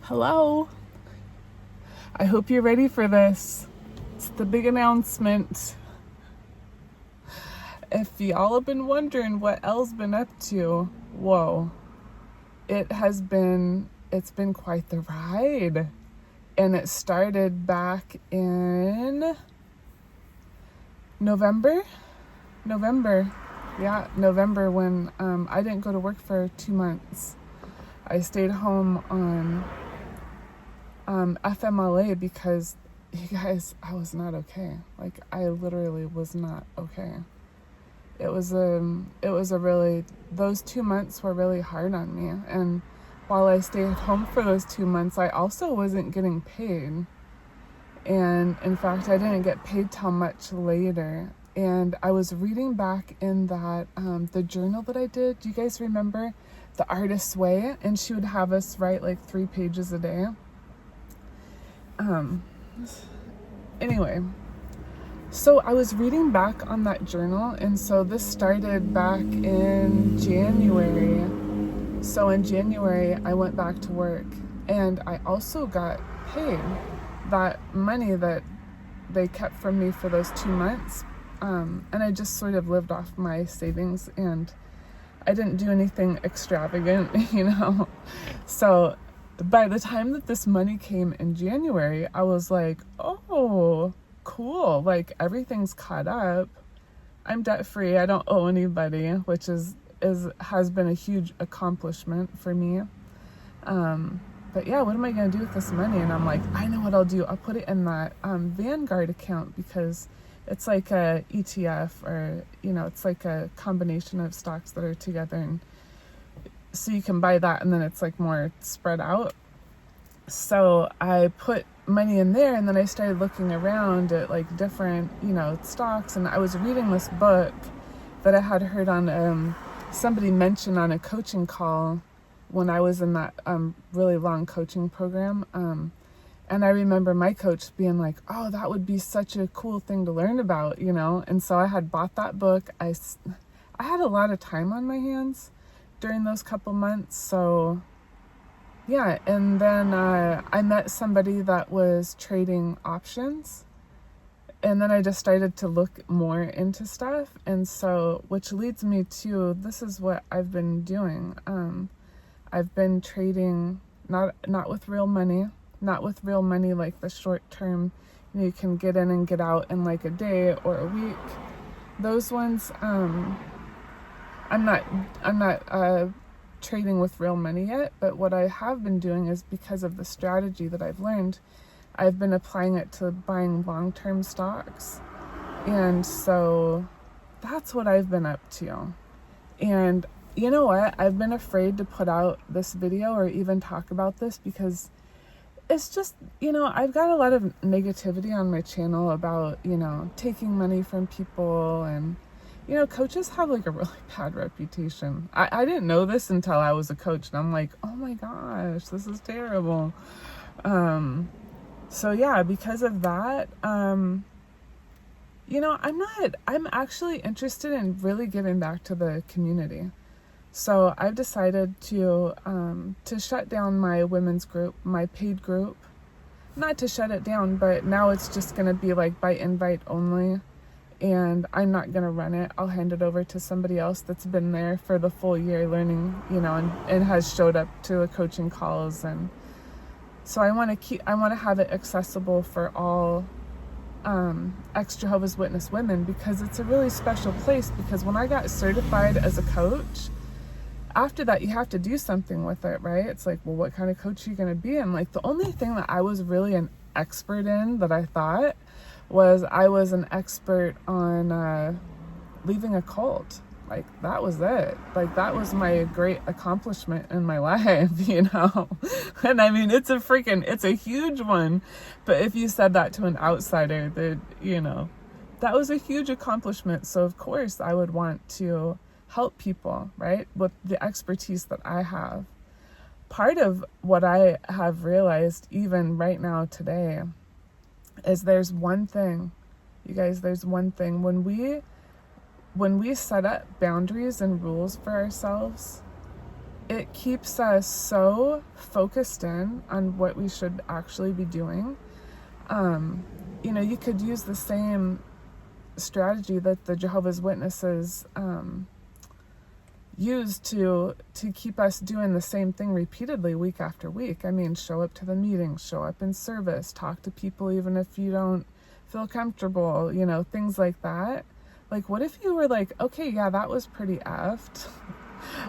Hello. I hope you're ready for this. It's the big announcement. If y'all have been wondering what Elle's been up to, whoa. It's been quite the ride. And it started back in November. Yeah, November when I didn't go to work for 2 months. I stayed home on FMLA because, you guys, I was not okay. Like, I literally was not okay. It was a really, those 2 months were really hard on me. And while I stayed home for those 2 months, I also wasn't getting paid. And in fact, I didn't get paid till much later. And I was reading back in that, the journal that I did. Do you guys remember The Artist's Way? And she would have us write like 3 pages a day. Anyway, so I was reading back on that journal, and so this started back in January. So in January, I went back to work, and I also got paid that money that they kept from me for those 2 months. And I just sort of lived off my savings, and I didn't do anything extravagant, So by the time that this money came in January, I was like, oh, cool. Like, everything's caught up. I'm debt free. I don't owe anybody, which has been a huge accomplishment for me. But yeah, what am I going to do with this money? And I'm like, I know what I'll do. I'll put it in that Vanguard account, because it's like a ETF, or, it's like a combination of stocks that are together. And so you can buy that, and then it's like more spread out. So I put money in there, and then I started looking around at like different, stocks. And I was reading this book that I had heard on somebody mention on a coaching call when I was in that really long coaching program. And I remember my coach being like, oh, that would be such a cool thing to learn about, And so I had bought that book. I had a lot of time on my hands during those couple months. So yeah, and then I met somebody that was trading options. And then I just started to look more into stuff. And so, which leads me to, this is what I've been doing. I've been trading, not with real money, like the short term, you can get in and get out in like a day or a week. Those ones, I'm not trading with real money yet, but what I have been doing is, because of the strategy that I've learned, I've been applying it to buying long-term stocks. And so that's what I've been up to. And you know what? I've been afraid to put out this video or even talk about this, because it's just, I've got a lot of negativity on my channel about, taking money from people. And, coaches have like a really bad reputation. I didn't know this until I was a coach, and I'm like, oh my gosh, this is terrible. So yeah, because of that, I'm actually interested in really giving back to the community. So I've decided to shut down my women's group, my paid group. Not to shut it down, but now it's just going to be like by invite only. And I'm not going to run it. I'll hand it over to somebody else that's been there for the full year learning, and has showed up to the coaching calls. And so I want to have it accessible for all ex-Jehovah's Witness women, because it's a really special place. Because when I got certified as a coach, after that, you have to do something with it, right? It's like, well, what kind of coach are you going to be? And like, the only thing that I was really an expert in, that I thought, was I was an expert on leaving a cult. Like, that was it. Like, that was my great accomplishment in my life, And I mean, it's a huge one. But if you said that to an outsider, that was a huge accomplishment. So of course I would want to help people, right? With the expertise that I have. Part of what I have realized even right now today is there's one thing, you guys, when we set up boundaries and rules for ourselves, it keeps us so focused in on what we should actually be doing. You could use the same strategy that the Jehovah's Witnesses use to keep us doing the same thing repeatedly week after week. I mean, show up to the meetings, show up in service, talk to people even if you don't feel comfortable, things like that. Like, what if you were like, okay, yeah, that was pretty effed,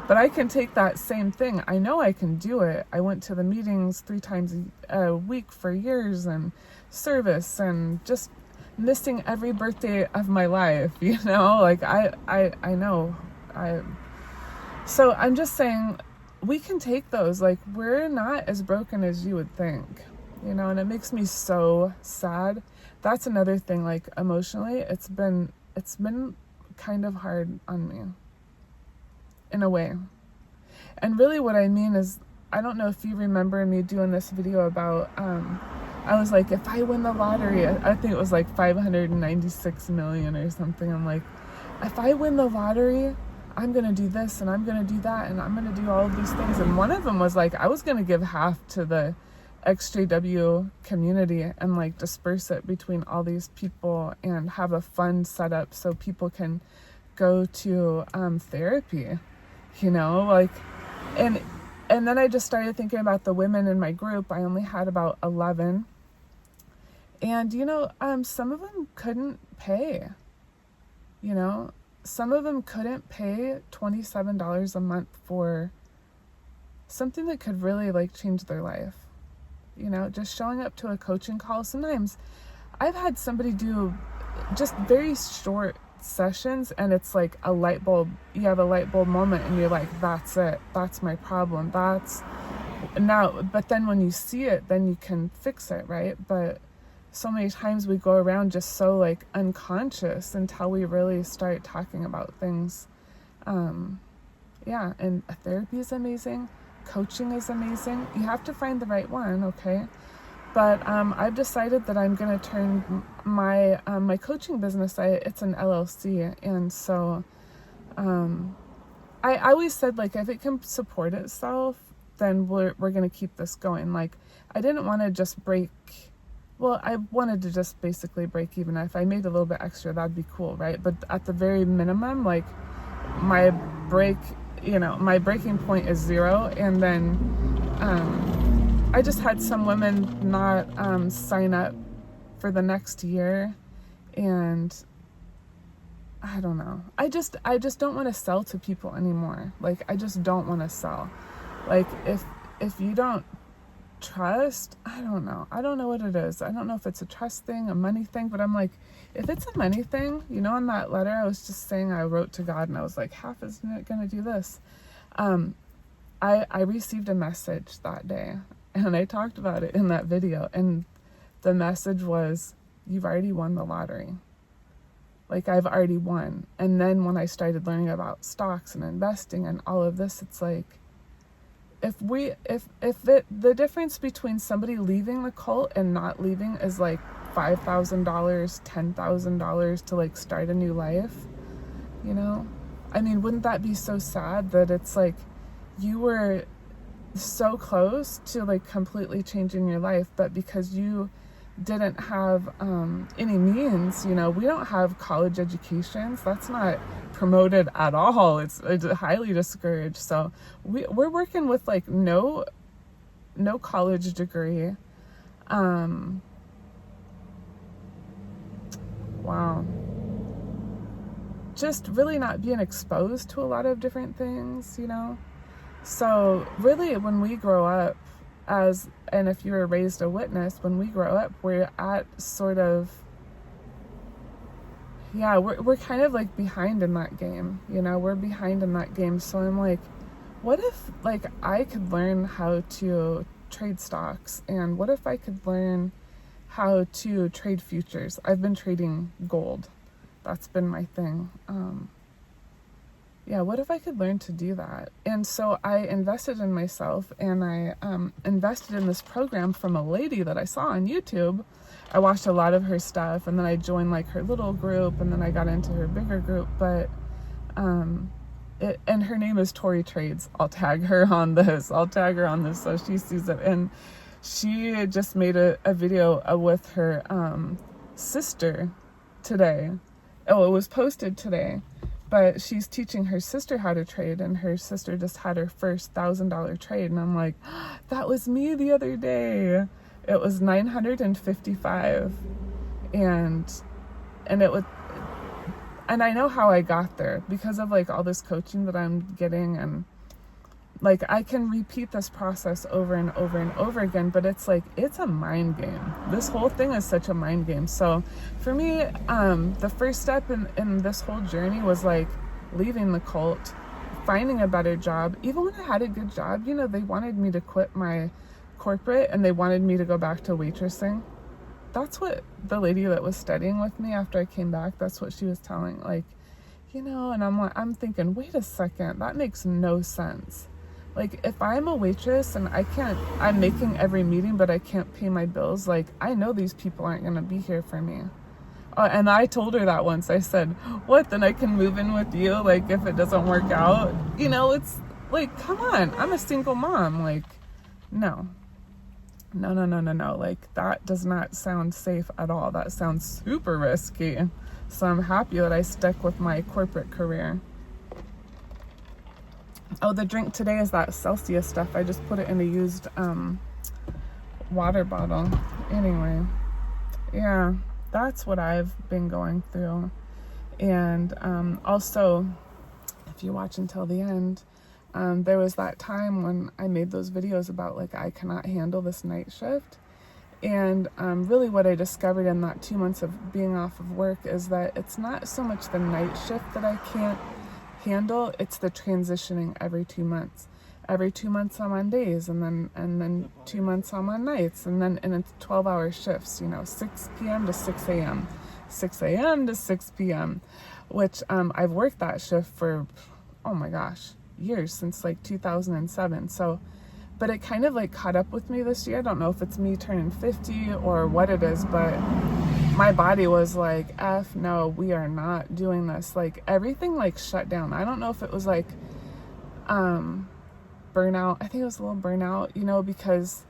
but I can take that same thing. I know I can do it. I went to the meetings 3 times a week for years, and service, and just missing every birthday of my life, like I know. So I'm just saying, we can take those. Like, we're not as broken as you would think, and it makes me so sad. That's another thing, like, emotionally, it's been kind of hard on me in a way. And really what I mean is, I don't know if you remember me doing this video about, I was like, if I win the lottery, I think it was like 596 million or something. I'm like, if I win the lottery, I'm going to do this and I'm going to do that and I'm going to do all of these things. And one of them was like, I was going to give half to the EXJW community and like disperse it between all these people and have a fund set up so people can go to therapy, like, and then I just started thinking about the women in my group. I only had about 11. And, some of them couldn't pay, some of them couldn't pay $27 a month for something that could really like change their life. Just showing up to a coaching call. Sometimes I've had somebody do just very short sessions and it's like a light bulb. You have a light bulb moment and you're like, that's it. That's my problem. But then when you see it, then you can fix it, right? But so many times we go around just so like unconscious until we really start talking about things. And therapy is amazing. Coaching is amazing. You have to find the right one, okay? But I've decided that I'm going to turn my my coaching business, it's an LLC. And so I always said, like, if it can support itself, then we're going to keep this going. Like, I didn't want to just I wanted to just basically break even. If I made a little bit extra, that'd be cool, right? But at the very minimum, like, my breaking point is 0. And then I just had some women not sign up for the next year, and I don't know. I just don't want to sell to people anymore. Like, I just don't want to sell. Like, if you don't trust, I don't know what it is. I don't know if it's a trust thing, a money thing, but I'm like, if it's a money thing, in that letter I was just saying, I wrote to God and I was like, half is gonna do this. I received a message that day and I talked about it in that video, and the message was, you've already won the lottery. Like, I've already won. And then when I started learning about stocks and investing and all of this, it's like, the difference between somebody leaving the cult and not leaving is like $5,000, $10,000 to like start a new life, I mean, wouldn't that be so sad that it's like you were so close to like completely changing your life, but because you didn't have any means, we don't have college educations. That's not promoted at all. It's highly discouraged. So we're working with like no college degree. Wow. Just really not being exposed to a lot of different things, So really, when we grow up, and if you were raised a witness, when we grow up, we're at sort of, we're kind of like behind in that game, we're behind in that game. So I'm like, what if like I could learn how to trade stocks, and what if I could learn how to trade futures? I've been trading gold. That's been my thing. What if I could learn to do that? And so I invested in myself, and I invested in this program from a lady that I saw on YouTube. I watched a lot of her stuff, and then I joined like her little group, and then I got into her bigger group. But and her name is Tori Trades. I'll tag her on this. So she sees it. And she just made a video with her sister today. Oh, it was posted today. But she's teaching her sister how to trade, and her sister just had her first $1,000 trade. And I'm like, that was me the other day. It was 955. And it was, and I know how I got there because of like all this coaching that I'm getting, and like I can repeat this process over and over and over again, but it's like, it's a mind game. This whole thing is such a mind game. So for me, the first step in this whole journey was like leaving the cult, finding a better job. Even when I had a good job, you know, they wanted me to quit my corporate and they wanted me to go back to waitressing. That's what the lady that was studying with me after I came back, that's what she was telling, like, you know, and I'm thinking, wait a second, that makes no sense. Like, if I'm a waitress and I'm making every meeting, but I can't pay my bills, like, I know these people aren't going to be here for me. And I told her that once. I said, what, then I can move in with you, like, if it doesn't work out? You know, it's like, come on, I'm a single mom. Like, no. Like, that does not sound safe at all. That sounds super risky. So I'm happy that I stuck with my corporate career. Oh, the drink today is that Celsius stuff. I just put it in a used water bottle. Anyway, yeah, that's what I've been going through. And also, if you watch until the end, there was that time when I made those videos about like I cannot handle this night shift. And really what I discovered in that 2 months of being off of work is that it's not so much the night shift that I can't handle, it's the transitioning every 2 months. Every 2 months I'm on days, and then 2 months I'm on nights, and it's 12-hour shifts, you know, 6 p.m. to 6 a.m., 6 a.m. to 6 p.m., which I've worked that shift for, oh my gosh, years, since like 2007. So, but it kind of like caught up with me this year. I don't know if it's me turning 50 or what it is, but my body was like, F, no, we are not doing this. Like, everything like shut down. I don't know if it was like burnout. I think it was a little burnout, you know, because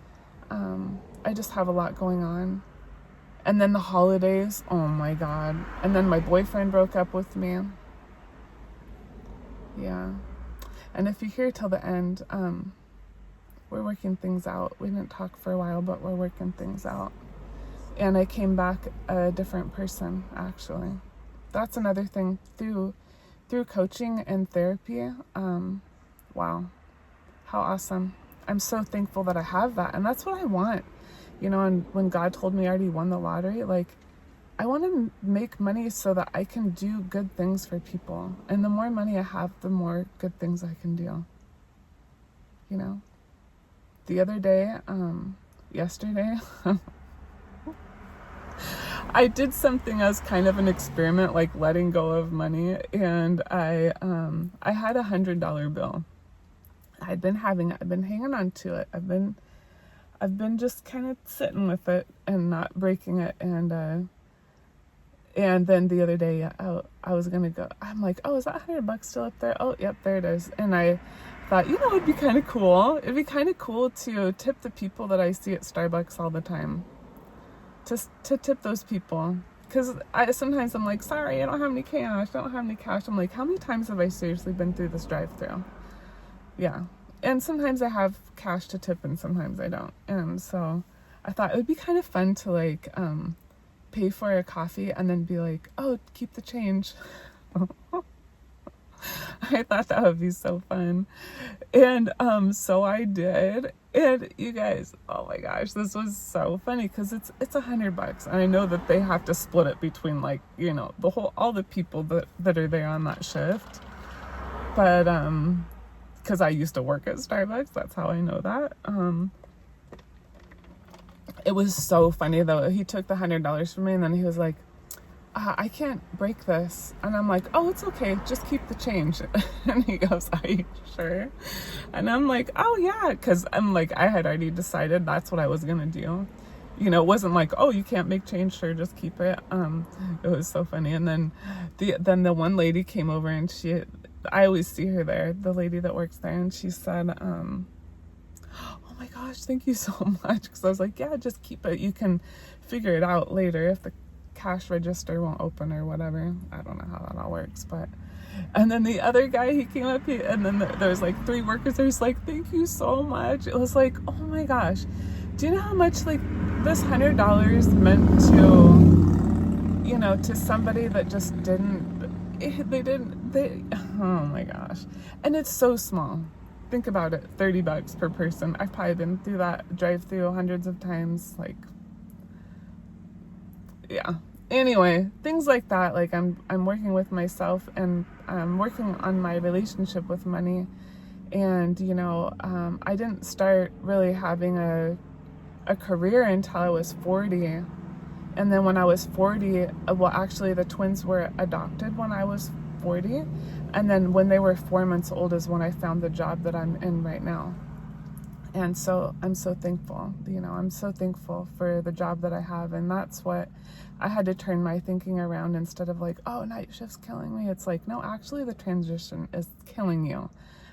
I just have a lot going on. And then the holidays, oh my God. And then my boyfriend broke up with me. Yeah. And if you're here till the end, we're working things out. We didn't talk for a while, but we're working things out. And I came back a different person, actually. That's another thing through coaching and therapy. Wow, how awesome. I'm so thankful that I have that. And that's what I want. You know, and when God told me I already won the lottery, like, I want to make money so that I can do good things for people. And the more money I have, the more good things I can do. You know? The other day, yesterday, I did something as kind of an experiment, like letting go of money, and I had $100 bill. I've been hanging on to it. I've been just kind of sitting with it and not breaking it, and then the other day, I was gonna go. I'm like, oh, is that $100 still up there? Oh, yep, there it is. And I thought, you know, it'd be kind of cool. It'd be kind of cool to tip the people that I see at Starbucks all the time. To tip those people, because sometimes I'm like, sorry, I don't have any cash. I'm like, how many times have I seriously been through this drive-thru? Yeah, and sometimes I have cash to tip, and sometimes I don't. And so I thought it would be kind of fun to like pay for a coffee and then be like, oh, keep the change. I thought that would be so fun. And so I did. And you guys, oh my gosh, this was so funny because it's $100. And I know that they have to split it between, like, you know, all the people that are there on that shift. But because I used to work at Starbucks, that's how I know that. It was so funny though. He took the $100 from me, and then he was like, I can't break this. And I'm like, oh, it's okay, just keep the change. And he goes, are you sure? And I'm like, oh yeah, because I'm like, I had already decided that's what I was gonna do. You know, it wasn't like, oh, you can't make change, sure, just keep it. It was so funny. And then the one lady came over, and I always see her there, the lady that works there, and she said, oh my gosh, thank you so much. Because I was like, yeah, just keep it. You can figure it out later if the cash register won't open or whatever. I don't know how that all works, but. And then the other guy, he came up, and then there was like 3 workers there. He's like, thank you so much. It was like, oh my gosh. Do you know how much like this $100 meant to, you know, to somebody that just oh my gosh. And it's so small. Think about it, $30 per person. I've probably been through that drive-through hundreds of times. Like, yeah. Anyway, things like that. Like I'm working with myself, and I'm working on my relationship with money. And, you know, I didn't start really having a career until I was 40. And then when I was 40, well, actually the twins were adopted when I was 40. And then when they were 4 months old is when I found the job that I'm in right now. And so I'm so thankful, you know, I'm so thankful for the job that I have. And that's what I had to turn my thinking around. Instead of like, oh, night shift's killing me. It's like, no, actually the transition is killing you.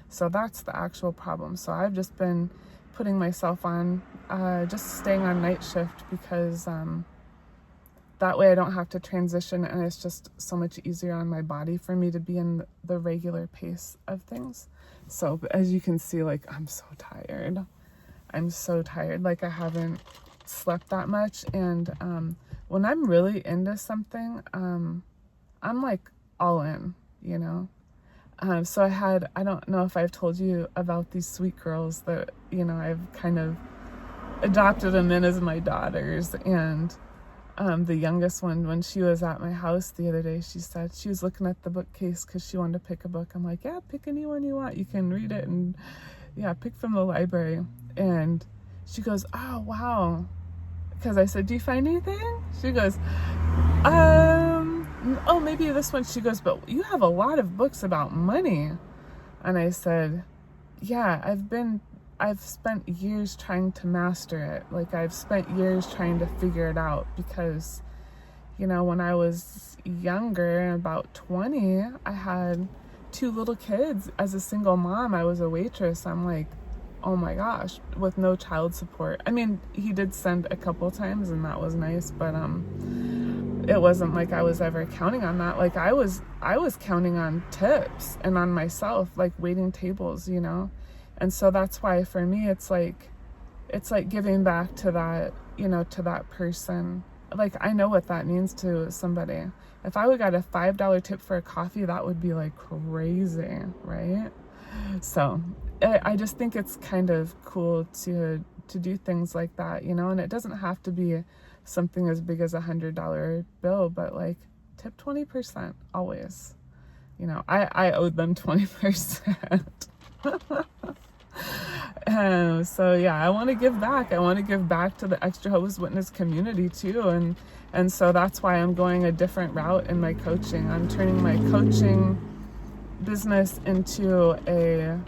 So that's the actual problem. So I've just been putting myself on, just staying on night shift, because that way I don't have to transition, and it's just so much easier on my body for me to be in the regular pace of things. So as you can see, like, I'm so tired. I'm so tired. Like, I haven't slept that much. And when I'm really into something, I'm like all in, you know? So I don't know if I've told you about these sweet girls that, you know, I've kind of adopted them in as my daughters. And the youngest one, when she was at my house the other day, she said she was looking at the bookcase because she wanted to pick a book. I'm like, yeah, pick any one you want. You can read it, and yeah, pick from the library. And she goes, oh, wow. Because I said, do you find anything? She goes, oh, maybe this one. She goes, but you have a lot of books about money. And I said, yeah, I've spent years trying to master it. Like, I've spent years trying to figure it out, because, you know, when I was younger, about 20, I had 2 little kids. As a single mom, I was a waitress. I'm like, oh my gosh, with no child support. I mean, he did send a couple times, and that was nice, but it wasn't like I was ever counting on that. Like, I was counting on tips and on myself, like waiting tables, you know. And so that's why for me, it's like giving back to that, you know, to that person. Like, I know what that means to somebody. If I would got a $5 tip for a coffee, that would be like crazy, right? So I just think it's kind of cool to do things like that, you know. And it doesn't have to be something as big as $100 bill, but like tip 20% always. You know, I owed them 20%. So yeah, I want to give back. I want to give back to the Jehovah's Witness community too, and so that's why I'm going a different route in my coaching. I'm turning my coaching business into a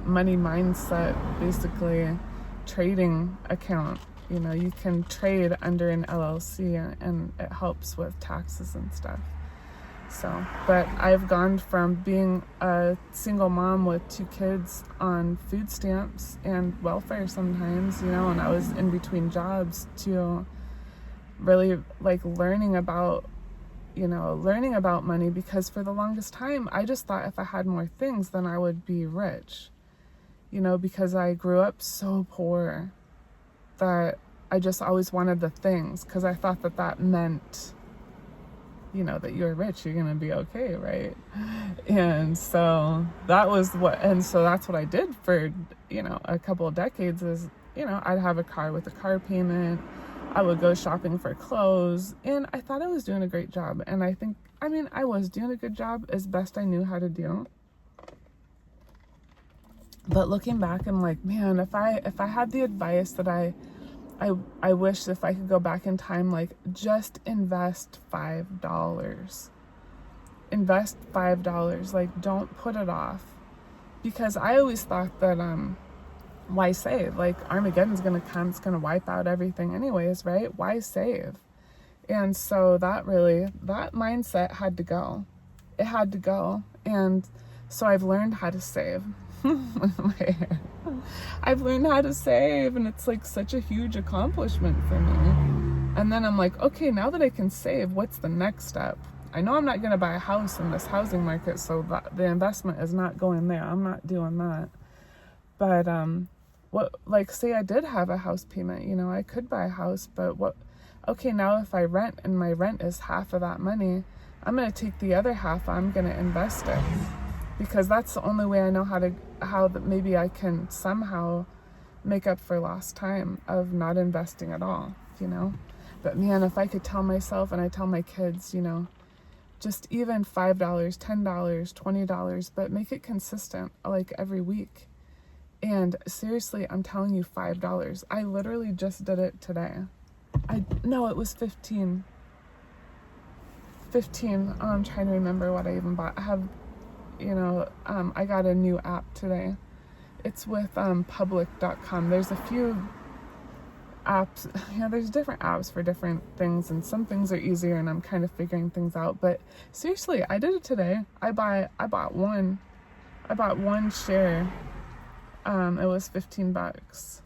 money mindset, basically trading account. You know, you can trade under an LLC, and it helps with taxes and stuff. So, but I've gone from being a single mom with 2 kids on food stamps and welfare sometimes, you know, and I was in between jobs, to really like learning about money, because for the longest time, I just thought if I had more things, then I would be rich, you know, because I grew up so poor that I just always wanted the things, because I thought that meant, you know, that you're rich, you're gonna be okay, right? And so that's what I did for, you know, a couple of decades. Is, you know, I'd have a car with a car payment, I would go shopping for clothes, and I thought I was doing a great job. And I was doing a good job as best I knew how to do. But looking back, I'm like, man, if I had the advice that I wish, if I could go back in time, like, just invest $5. Invest $5. Like, don't put it off. Because I always thought that, why save? Like, Armageddon's gonna come, it's gonna wipe out everything anyways, right? Why save? And so that mindset had to go. it had to go. And so I've learned how to save. My hair. I've learned how to save, and it's like such a huge accomplishment for me. And then I'm like, okay, now that I can save, what's the next step? I know I'm not going to buy a house in this housing market, so the investment is not going there. I'm not doing that. But what, like, say I did have a house payment, you know, I could buy a house, but what, okay, now if I rent and my rent is half of that money, I'm going to take the other half, I'm going to invest it, because that's the only way I know how that maybe I can somehow make up for lost time of not investing at all, you know. But man, if I could tell myself, and I tell my kids, you know, just even $5, $10, $20, but make it consistent, like every week. And seriously, I'm telling you, $5. I literally just did it today. No, it was 15. I'm trying to remember what I even bought. I have, you know, I got a new app today. It's with public.com. There's a few apps, you know, there's different apps for different things, and some things are easier, and I'm kind of figuring things out. But seriously, I did it today. I bought one share. It was $15.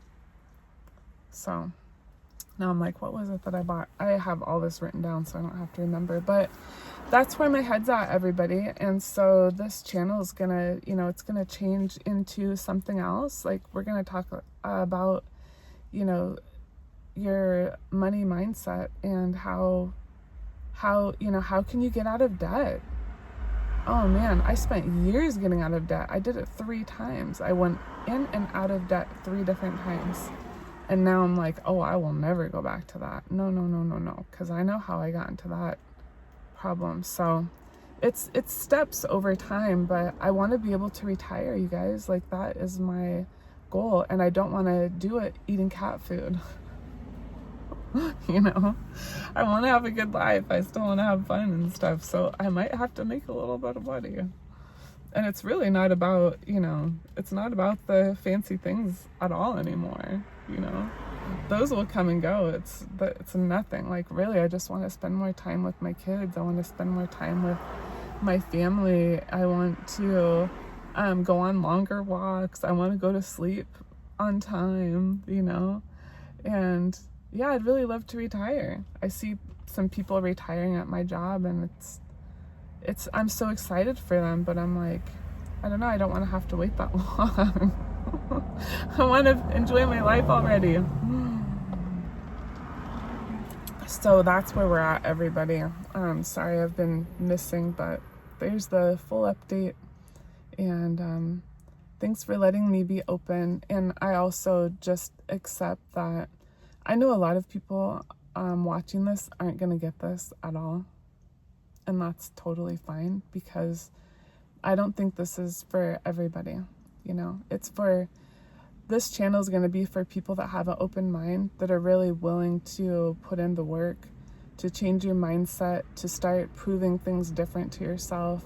So now I'm like, what was it that I bought? I have all this written down, so I don't have to remember. But that's where my head's at, everybody. And so this channel is gonna, you know, it's gonna change into something else. Like, we're gonna talk about, you know, your money mindset, and how you know, how can you get out of debt? Oh man, I spent years getting out of debt. I did it 3 times. I went in and out of debt 3 different times. And now I'm like, oh, I will never go back to that. No, because I know how I got into that problem. So it's steps over time, but I want to be able to retire, you guys. Like, that is my goal, and I don't want to do it eating cat food. You know, I want to have a good life. I still want to have fun and stuff. So I might have to make a little bit of money. And it's really not about, you know, it's not about the fancy things at all anymore. You know, those will come and go. It's nothing. Like, really, I just want to spend more time with my kids. I want to spend more time with my family. I want to go on longer walks. I want to go to sleep on time, you know. And yeah, I'd really love to retire. I see some people retiring at my job, and I'm so excited for them, but I'm like, I don't know, I don't want to have to wait that long. I want to enjoy my life already. So that's where we're at, everybody. Sorry I've been missing, but there's the full update. And thanks for letting me be open. And I also just accept that I know a lot of people watching this aren't going to get this at all. And that's totally fine, because I don't think this is for everybody. You know, this channel is going to be for people that have an open mind, that are really willing to put in the work, to change your mindset, to start proving things different to yourself.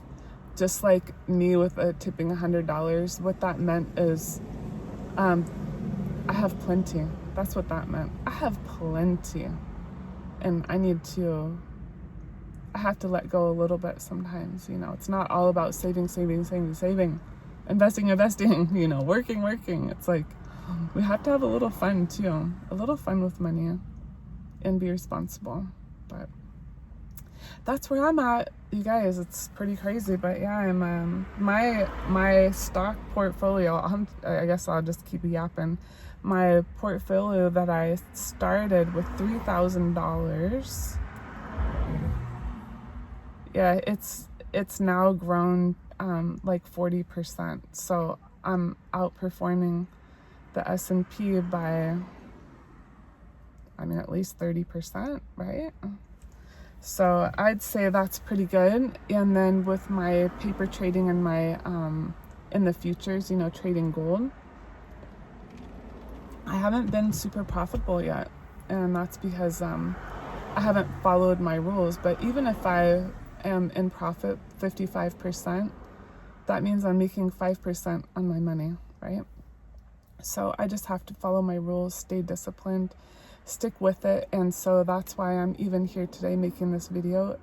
Just like me with tipping $100, what that meant is I have plenty. That's what that meant. I have plenty. And I have to let go a little bit sometimes, you know. It's not all about saving, investing, you know, working. It's like, we have to have a little fun too. A little fun with money, and be responsible. But that's where I'm at, you guys. It's pretty crazy, but yeah, I'm my stock portfolio, I guess I'll just keep yapping. My portfolio that I started with $3,000, yeah, it's now grown like 40%. So I'm outperforming the S&P by, I mean, at least 30%, right? So I'd say that's pretty good. And then with my paper trading and my in the futures, you know, trading gold, I haven't been super profitable yet, and that's because I haven't followed my rules. But even if I am in profit 55%, that means I'm making 5% on my money, right? So I just have to follow my rules, stay disciplined, stick with it. And so that's why I'm even here today making this video.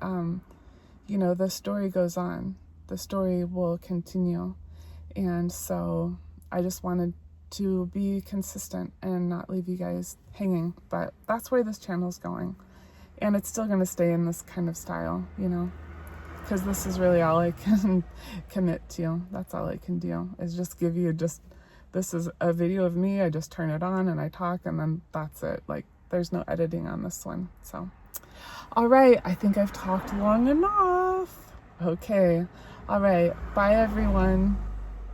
you know, the story goes on. The story will continue. And so I just wanted to be consistent and not leave you guys hanging. But that's where this channel's going. And it's still going to stay in this kind of style, you know, because this is really all I can commit to. That's all I can do, is just give you this is a video of me. I just turn it on and I talk, and then that's it. Like, there's no editing on this one. So, all right, I think I've talked long enough. Okay. All right. Bye, everyone.